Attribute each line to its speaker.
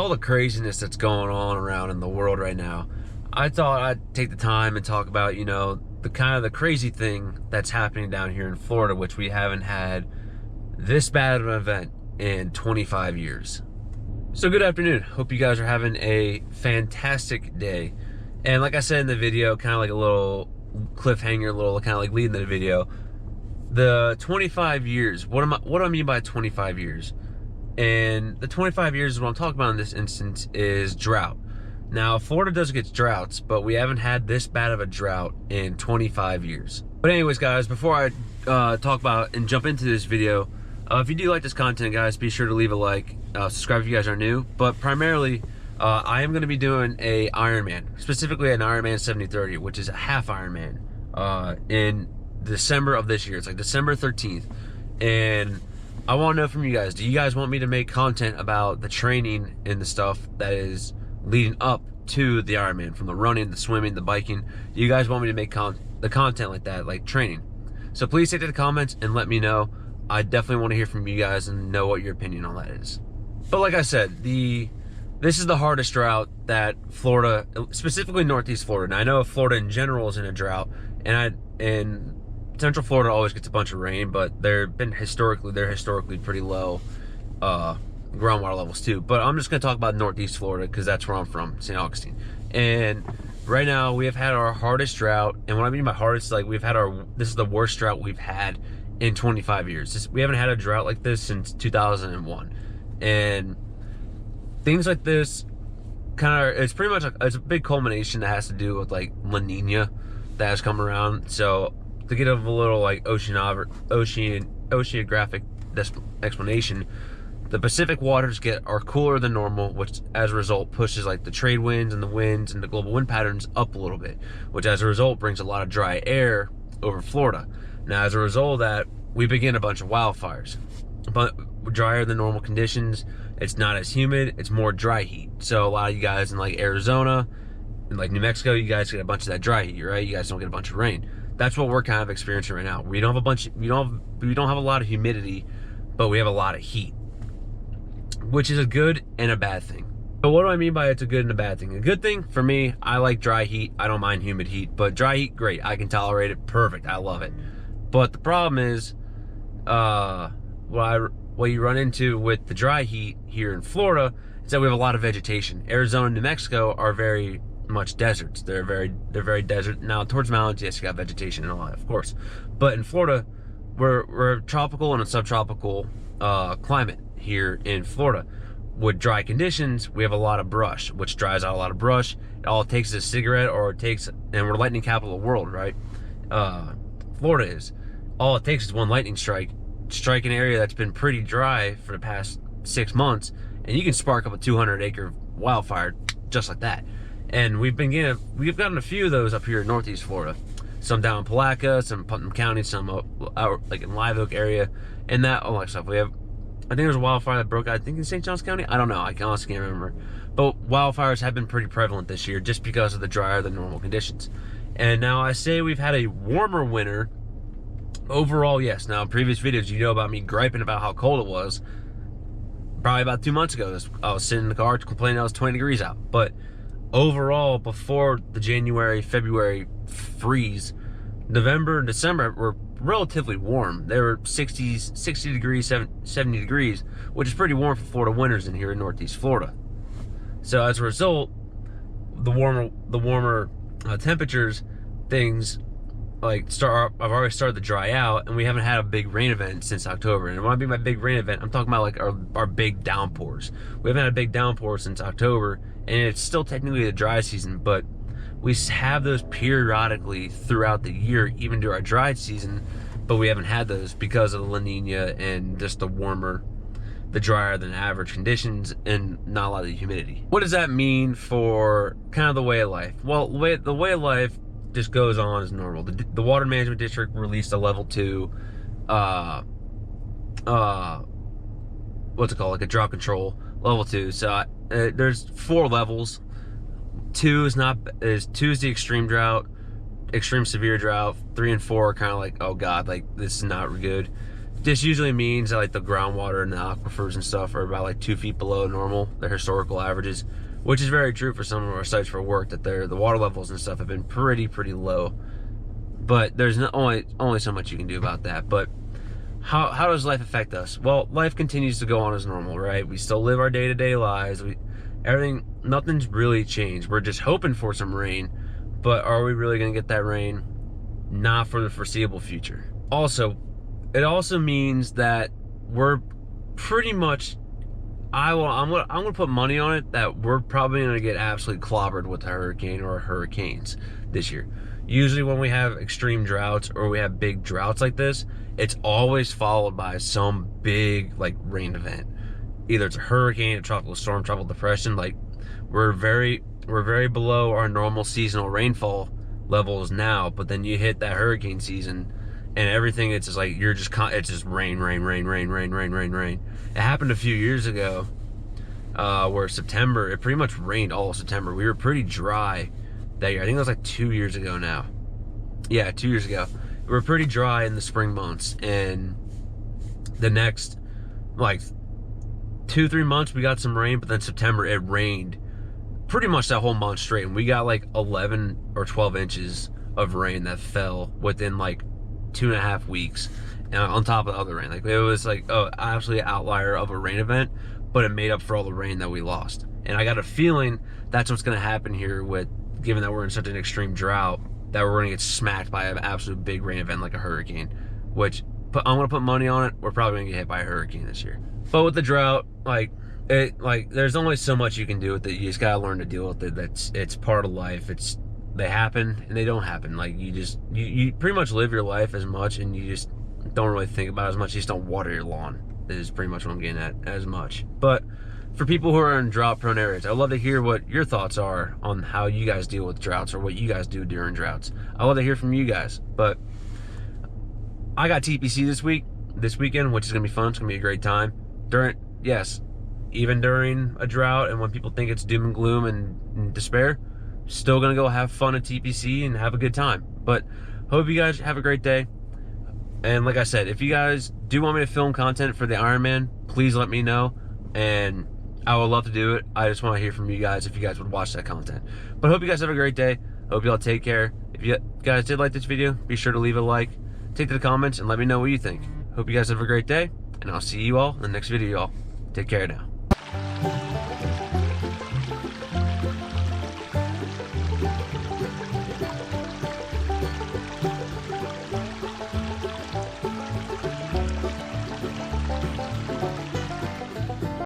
Speaker 1: all the craziness that's going on around in the world right now, I thought I'd take the time and talk about, the kind of the crazy thing that's happening down here in Florida, which we haven't had this bad of an event in 25 years. So good afternoon. Hope you guys are having a fantastic day. And like I said in the video, kind of like a little cliffhanger, little kind of like leading the video, the 25 years, what do I mean by 25 years? And the 25 years, what I'm talking about in this instance is drought. Now, Florida does get droughts, but we haven't had this bad of a drought in 25 years. But anyways, guys, before I talk about and jump into this video, if you do like this content, guys, be sure to leave a like, subscribe if you guys are new. But primarily, I am going to be doing a Ironman, specifically an Ironman 70-30, which is a half Ironman in December of this year. It's like December 13th. And I want to know from you guys, do you guys want me to make content about the training and the stuff that is leading up to the Ironman, from the running, the swimming, the biking? Do you guys want me to make the content like that, like training? So please take to the comments and let me know. I definitely want to hear from you guys and know what your opinion on that is. But like I said, this is the hardest drought that Florida, specifically Northeast Florida. Now I know Florida in general is in a drought, and Central Florida always gets a bunch of rain, but they're historically pretty low groundwater levels too. But I'm just going to talk about Northeast Florida because that's where I'm from, St. Augustine. And right now we have had our hardest drought, and what I mean by hardest, like this is the worst drought we've had in 25 years. We haven't had a drought like this since 2001, and things like this it's pretty much it's a big culmination that has to do with like La Nina that has come around. So to get a little like oceanographic explanation, the Pacific waters are cooler than normal, which as a result pushes like the trade winds and the winds and the global wind patterns up a little bit, which as a result brings a lot of dry air over Florida. Now as a result of that, we begin a bunch of wildfires. But drier than normal conditions, it's not as humid, it's more dry heat. So a lot of you guys in like Arizona and like New Mexico, you guys get a bunch of that dry heat, right? You guys don't get a bunch of rain. That's what we're kind of experiencing right now. We don't have a lot of humidity, but we have a lot of heat, which is a good and a bad thing. But what do I mean by it's a good and a bad thing? A good thing for me, I like dry heat. I don't mind humid heat, but dry heat, great. I can tolerate it, perfect. I love it. But the problem is, what you run into with the dry heat here in Florida is that we have a lot of vegetation. Arizona and New Mexico are very much deserts. They're very desert. Now towards mountains, yes, you got vegetation and all that, of course. But in Florida, we're tropical and a subtropical climate here in Florida. With dry conditions, we have a lot of brush, which dries out a lot of brush. All it takes is a cigarette, and we're lightning capital of the world, right? Florida is. All it takes is one lightning strike an area that's been pretty dry for the past 6 months, and you can spark up a 200-acre wildfire just like that. And we've gotten a few of those up here in Northeast Florida. Some down in Palatka, some in Putnam County, some out like in Live Oak area, and all that stuff. I think there's a wildfire that broke out, I think in St. Johns County. I don't know, I honestly can't remember. But wildfires have been pretty prevalent this year just because of the drier than normal conditions. And now I say we've had a warmer winter. Overall, yes. Now in previous videos, you know about me griping about how cold it was. Probably about 2 months ago, I was sitting in the car complaining it was 20 degrees out. But overall, before the January, February freeze, November and December were relatively warm. They were 60 degrees, 70 degrees, which is pretty warm for Florida winters in here in Northeast Florida. So as a result, the warmer temperatures, things like I've already started to dry out, and we haven't had a big rain event since October. And when I mean my big rain event, I'm talking about like our big downpours. We haven't had a big downpour since October, and it's still technically the dry season, but we have those periodically throughout the year, even during our dry season, but we haven't had those because of the La Nina and just the drier than average conditions and not a lot of the humidity. What does that mean for kind of the way of life? Well, the way of life just goes on as normal. The Water Management District released a level 2, what's it called, like a drought control level 2. So there's 4 levels. 2 is the extreme drought, extreme severe drought. 3 and 4 are kind of like, oh god, like this is not good. This usually means that like the groundwater and the aquifers and stuff are about like 2 feet below normal, their historical averages, which is very true for some of our sites for work, that the water levels and stuff have been pretty low. But there's only so much you can do about that. But how does life affect us? Well, life continues to go on as normal, right? We still live our day-to-day lives. Nothing's really changed. We're just hoping for some rain, but are we really going to get that rain? Not for the foreseeable future. It also means that we're pretty much, I'm gonna put money on it that we're probably gonna get absolutely clobbered with a hurricane or hurricanes this year. Usually when we have extreme droughts or we have big droughts like this, it's always followed by some big like rain event. Either it's a hurricane, a tropical storm, tropical depression. Like we're very below our normal seasonal rainfall levels now, but then you hit that hurricane season and everything, it's just like it's just rain. It happened a few years ago where September, it pretty much rained all of September. We were pretty dry that year. I think that was like 2 years ago now. Yeah, 2 years ago. We were pretty dry in the spring months, and the next like 2-3 months we got some rain, but then September it rained pretty much that whole month straight, and we got like 11 or 12 inches of rain that fell within like 2.5 weeks, and on top of the other rain. Like it was like absolutely an outlier of a rain event, but it made up for all the rain that we lost. And I got a feeling that's what's going to happen here, with given that we're in such an extreme drought, that we're going to get smacked by an absolute big rain event like a hurricane, which I'm going to put money on it. We're probably going to get hit by a hurricane this year. But with the drought, there's only so much you can do with it. You just got to learn to deal with it. It's part of life. They happen and they don't happen. Like you pretty much live your life as much, and you just don't really think about it as much. You just don't water your lawn, is pretty much what I'm getting at, as much. But for people who are in drought prone areas, I'd love to hear what your thoughts are on how you guys deal with droughts, or what you guys do during droughts. I'd love to hear from you guys. But I got TPC this weekend, which is gonna be fun. It's gonna be a great time. Even during a drought, and when people think it's doom and gloom and despair, still gonna go have fun at TPC and have a good time. But hope you guys have a great day. And like I said, if you guys do want me to film content for the Ironman, please let me know, and I would love to do it. I just want to hear from you guys if you guys would watch that content. But hope you guys have a great day. Hope you all take care. If you guys did like this video, be sure to leave a like, take to the comments, and let me know what you think. Hope you guys have a great day, and I'll see you all in the next video, y'all. Take care now.